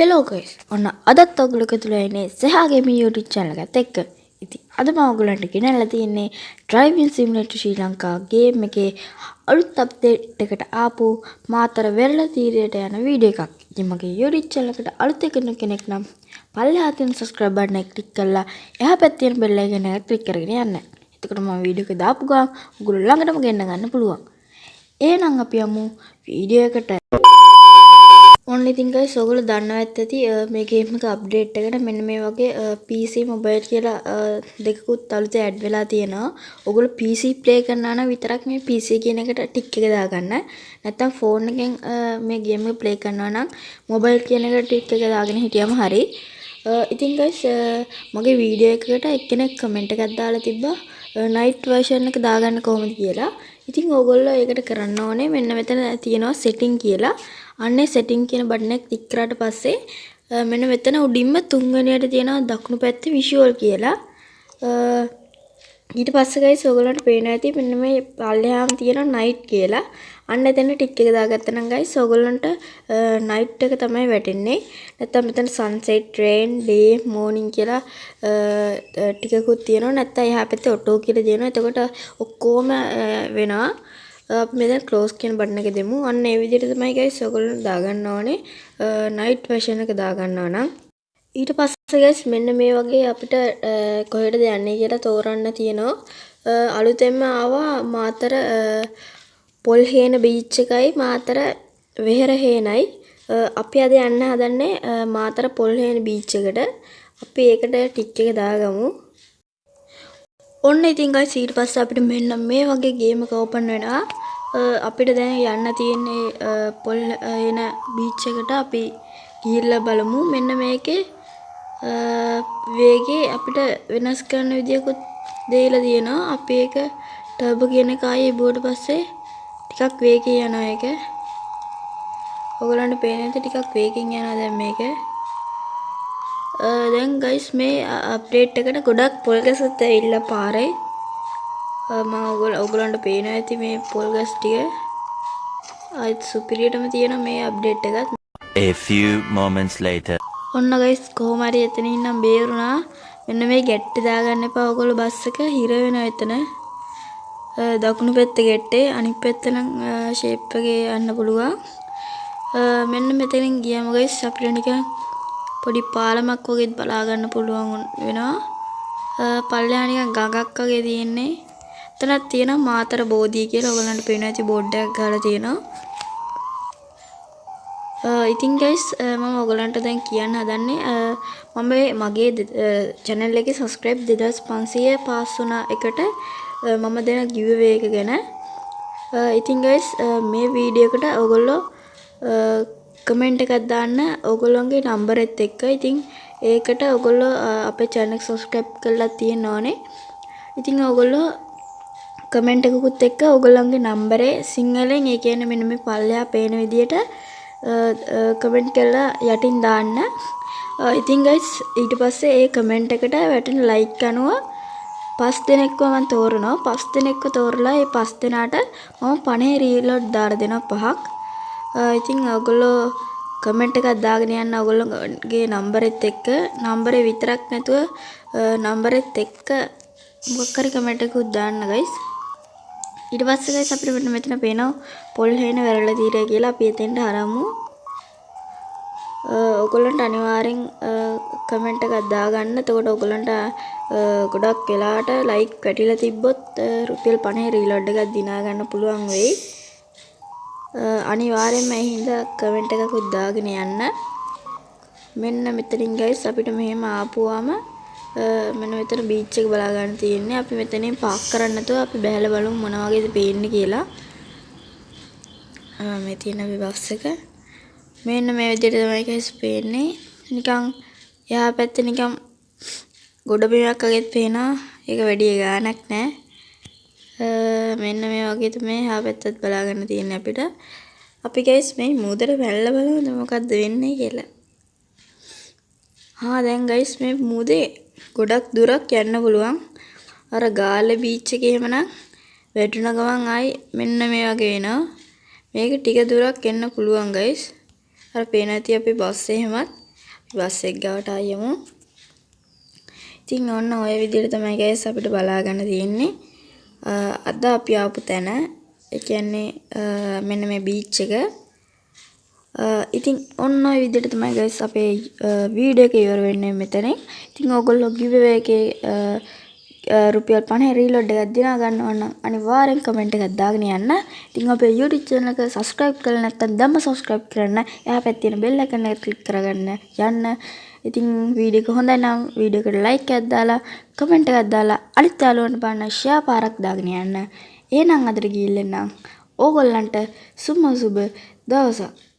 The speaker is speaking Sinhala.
හෙලෝ ගයිස් ඔන්න අදත් ඔයගොල්ලෝ එකතුලා ඉන්නේ සෙහාගේ මේ YouTube channel එකත් එක්ක. ඉතින් අද මම ඔයගොල්ලන්ට ගෙනල්ලා තියෙන්නේ Driving Simulator ශ්‍රී ලංකා game එකේ අලුත් අප්ඩේට් එකට ආපු මාතර වෙරළ තීරයට යන වීඩියෝ එකක්. ඉතින් මගේ YouTube channel එකට අලුත් කෙනෙක් නම් පල්ලෙහා තියෙන subscribe button එක ක්ලික් කරලා එහා පැත්තේ තියෙන bell icon එක ක්ලික් කරගෙන යන්න. එතකොට මම වීඩියෝ එක දාපු ගමන් ඔයගොල්ලෝ ළඟටම ගෙන්න ගන්න පුළුවන්. එහෙනම් අපි යමු වීඩියෝ එකට. only thing guys ඔයගොල්ලෝ දන්නවා ඇති මේ ගේම් එක අප්ඩේට් එකට මෙන්න මේ වගේ PC mobile කියලා දෙකකුත් අලුත ඇඩ් වෙලා තියෙනවා. ඔයගොල්ලෝ PC play කරනවා නම් විතරක් මේ PC කියන එකට ටික් එක දාගන්න. නැත්නම් phone එකෙන් මේ ගේම් එක play කරනවා නම් mobile කියන එකට ටික් එක දාගෙන හිටියම හරි. ඉතින් guys මගේ වීඩියෝ එකකට එක්කෙනෙක් කමෙන්ට් එකක් දාලා තිබ්බා night version එක දාගන්න කොහොමද කියලා. ඉතින් ඕගොල්ලෝ ඒකට කරන්න ඕනේ මෙන්න මෙතන තියෙනවා setting කියලා. අන්නේ setting කියන බටන් එක ක්ලික් කරාට පස්සේ මෙන්න මෙතන උඩින්ම තුන්වෙනියට තියෙනවා දකුණු පැත්තේ visual කියලා. ඊට පස්සේ guys ඔයගොල්ලන්ට පේනවා ඇති මෙන්න මේ පල්ලෙහාම තියෙනවා night කියලා. අන්න එතන ටික් එක දාගත්තා නම් guys ඔයගොල්ලන්ට night එක තමයි වැටෙන්නේ. නැත්තම් මෙතන sunset, rain, day, morning කියලා ටිකකුත් තියෙනවා. නැත්තම් එහා පැත්තේ auto කියලා තියෙනවා. එතකොට ඔක්කොම වෙනවා. අපි මෙතන close කියන බටන් එක දෙමු. අන්න ඒ විදිහට තමයි guys ඔයගොල්ලෝ දාගන්න ඕනේ night version එක දාගන්නවා නම්. ඊට පස්සේ guys මෙන්න මේ වගේ අපිට කොහෙටද යන්නේ කියලා තෝරන්න තියෙනවා. අලුතෙන්ම ආවා මාතර පොල්හේන බීච් එකයි මාතර වෙහෙරහේනයි. අපි අද යන්න හදන්නේ මාතර පොල්හේන බීච් එකට. අපි ඒකට ටික් එක දාගමු. ඔන්න ඉතින් guys ඊට පස්සේ අපිට මෙන්න මේ වගේ ගේම් එක ඕපන් වෙනවා. අපිට දැන් යන්න තියෙන්නේ පොල්හේන බීච් එකට. අපි ගිහිල්ලා බලමු. මෙන්න මේකේ වේගය අපිට වෙනස් කරන්න විදියකුත් දෙයිලා තියෙනවා. අපි ඒක ටර්බෝ කියන එක ආයේ බුවට පස්සේ ටිකක් වේගෙන් යනවා ඒක. ඔයගොල්ලන්ට පේන විදිහට ටිකක් වේගෙන් යනවා දැන් මේක. දැන් guys මේ අප්ඩේට් එකට ගොඩක් පොල් ගසත් ඇවිල්ලා පාරේ. මම ඔයගොල්ලන්ට පේනවා ඇති මේ පොල් ගස් ටික. ආයිත් සුපිරියටම තියෙන මේ අප්ඩේට් එකත්. A few moments later. ඔන්න guys කොහොම හරි එතනින් නම් බේරුණා. මෙන්න මේ ගැට්ටේ දාගන්න එපා. ඔයගොල්ලෝ බස් එක හිර වෙනවා එතන. දකුණු පැත්තේ ගැට්ටේ අනිත් පැත්ත නම් ෂේප් එකේ යන්න පුළුවන්. මෙන්න මෙතනින් ගියාම guys අපිට නිකන් පොඩි පාලමක් වගේත් බලා ගන්න පුළුවන් වෙනවා. පල්ලෙහා නිකන් ගඟක් වගේ තියෙන්නේ. එතනක් තියෙනවා මාතර බෝධිය කියලා. ඔයගොල්ලන්ට පේනවා ඇති බෝඩ් එකක් ගහලා තියෙනවා. ඉතින් guys මම ඔයගලන්ට දැන් කියන්න හදන්නේ මම මගේ channel එකේ subscribe 2500 පාස් වුණ එකට මම දෙන giveaway එක ගැන. ඉතින් guys මේ වීඩියෝ එකට ඔයගොල්ලෝ comment එකක් දාන්න ඔයගොල්ලෝගේ number එකත් එක්ක. ඉතින් ඒකට ඔයගොල්ලෝ අපේ channel එක subscribe කරලා තියෙන්න ඕනේ. ඉතින් ඔයගොල්ලෝ comment එකකුත් එක්ක ඔයගොල්ලන්ගේ number එක සිංහලෙන් ඒ කියන්නේ මෙන්න මේ පල්ලෙහා පේන විදියට කමෙන්ට් කරලා යටින් දාන්න. ඉතින් guys ඊට පස්සේ ඒ කමෙන්ට් එකට වැටෙන ලයික් අනුව 5 දෙනෙක්ව මම තෝරනවා. 5 දෙනෙක්ව තෝරලා ඒ 5 දෙනාට මම 50 රීලෝඩ් දාලා දෙනවා 5ක්. ඉතින් ඔයගොල්ලෝ කමෙන්ට් එකක් දාගෙන යන්න ඔයගොල්ලෝගේ නම්බර් එකත් එක්ක. නම්බර් එක විතරක් නැතුව නම්බර් එකත් එක්ක මොකක් හරි කමෙන්ට් එකකුත් දාන්න guys. ඊට පස්සේ guys අපිට මෙතන පේනවා පොල්හේන වෙරළ තීරය කියලා. අපි එතෙන්ට හරමු. ඔයගොල්ලන්ට අනිවාර්යෙන් කමෙන්ට් එකක් දාගන්න. එතකොට ඔයගොල්ලන්ට ගොඩක් වෙලාවට ලයික් වැටිලා තිබ්බොත් රුපියල් 50 රීලෝඩ් එකක් දිනා ගන්න පුළුවන් වෙයි. අනිවාර්යෙන්ම ඒ හින්දා කමෙන්ට් එකකුත් දාගෙන යන්න. මෙන්න මෙතනින් guys අපිට මෙහෙම ආපුවාම මෙන්න මෙතන බීච් එක බලා ගන්න තියෙන්නේ. අපි මෙතනින් පාක් කරන්න නැතුව අපි බැලලා බලමු මොන වගේද පේන්නේ කියලා. මේ තියෙන බස් එක මෙන්න මේ විදිහට තමයි guys පේන්නේ. නිකන් එහා පැත්තේ නිකන් ගොඩ බිමක් වගේත් පේනවා. ඒක වැඩි ගාණක් නෑ. මෙන්න මේ වගේ තමයි එහා පැත්තත් බලා ගන්න තියෙන්නේ අපිට. අපි guys මේ මුහුදට වැල්ලා බලමු මොකද්ද වෙන්නේ කියලා. දැන් guys මේ මුහුදේ ගොඩක් දුරක් යන්න පුළුවන්. අර ගාල්ල බීච් එකේ එහෙමනම් වැටුණ ගමන් ආයි මෙන්න මේ වගේ වෙනවා. මේක ටික දුරක් එන්න පුළුවන් guys. අර පේන ඇති අපි බස් එහෙමත් බස් එක ගාවට ආයෙමු. ඉතින් ඔන්න ඔය විදිහට තමයි ගයිස් අපිට බලා ගන්න තියෙන්නේ. අද අපි ආපු තැන ඒ කියන්නේ මෙන්න මේ බීච් එක. ඉතින් ඔන්න ඔය විදිහට තමයි ගයිස් අපේ වීඩියෝ එක ඉවර වෙන්නේ මෙතනින්. ඉතින් ඕගොල්ලෝ giveaway එකේ රුපියල් 50 රීලෝඩ් එකක් දිනා ගන්නවා නම් අනිවාර්යෙන් කමෙන්ට් එකක් දාගෙන යන්න. ඉතින් අපේ YouTube channel එක subscribe කරලා නැත්නම් දැම්ම subscribe කරන්න. එහා පැත්තේ තියෙන bell icon එක click කරගන්න යන්න. ඉතින් වීඩියෝ එක හොඳයි නම් වීඩියෝ එකට like එකක් දාලා කමෙන්ට් එකක් දාලා අනිත් යාළුවන්ට බලන්න share පාරක් දාගෙන යන්න. එහෙනම් අදට ගිහින් ඕගොල්ලන්ට සුබ දවසක්.